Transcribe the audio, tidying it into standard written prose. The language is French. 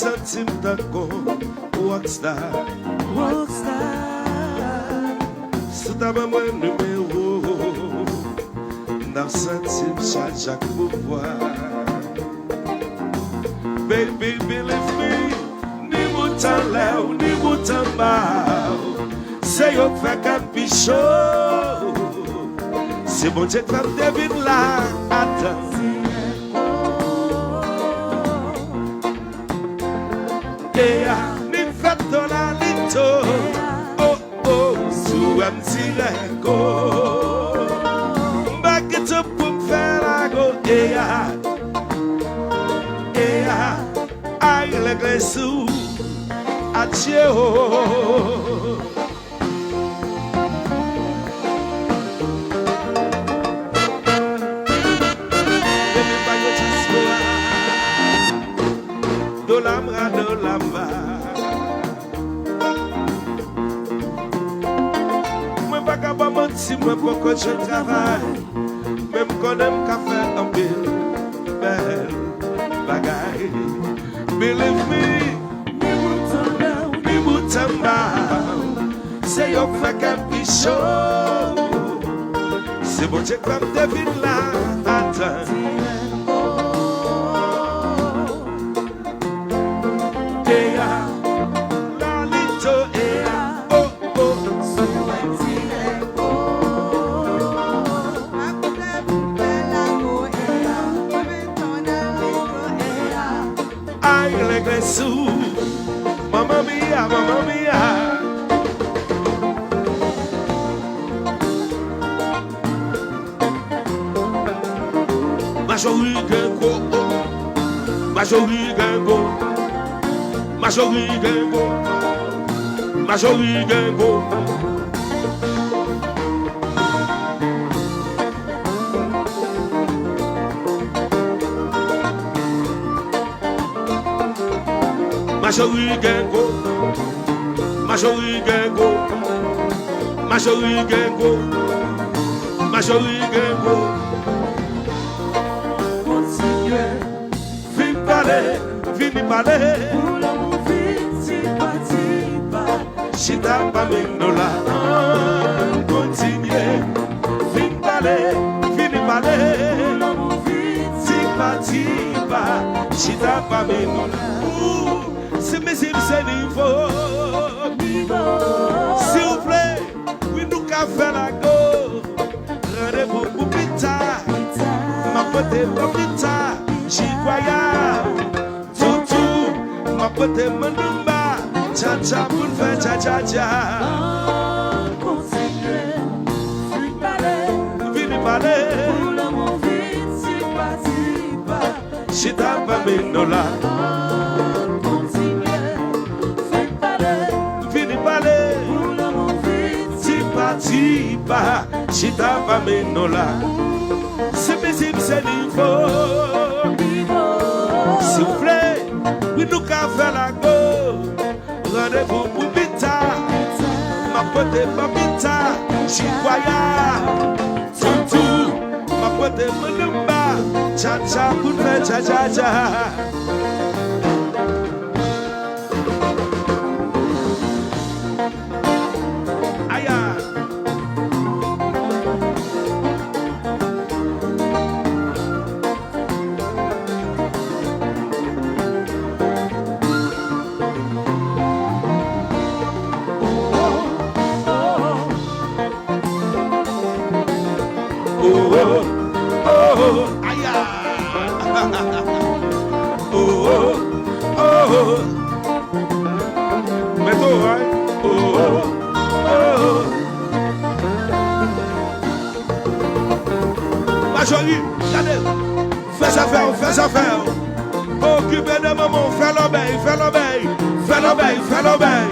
sentim tanko rockstar. Sou ta maman numéro, n'a sentim chaque pouvoir. Baby, believe me, ni moutan là ou ni moutan bas, c'est yo qui fait qu'un pichot. C'est bon Dieu qui va me deviner là, attends. Ni fatto la lito, oh oh, su am tirego. Baguette pour me faire la go, aïe le glissou, adieu. Si moi pourquoi je travaille, même quand on a fait un belle bagaille. Believe me, mi mutamba, c'est yo fait qu'un pichot. C'est bon Dieu qui va me deviner là, attends. Mamma mia, mamma mia. Majori gengo, majori gengo, majori gengo, majori gengo. Majori gengo, majori gengo, majori gengo, majori gengo. Continue, vini parler. Pour l'amour tipa, chita pa minola. Continue, vini parler. Pour l'amour tipa, chita pa minola. C'est mes c'est niveau. S'il vous plaît, oui nous qu'à faire la go. Rendez-vous pour pita. Ma pote pour pita. J'y croyais. Tout. Ma pote m'endumba. Cha pour faire cha. Vini parler. Pour l'amour tipa. Chita pa minola. Tipa, chita pa menola. C'est visible, c'est niveau. S'il vous plaît, oui nous qu'à faire la go. Rendez-vous pour pita. Ma pote pa pita. J'y croyais. Tout. Ma pote m'enumba. Cha pour faire cha. Majori, regardez, fais affaire. Occupez de maman, fais l'obéi.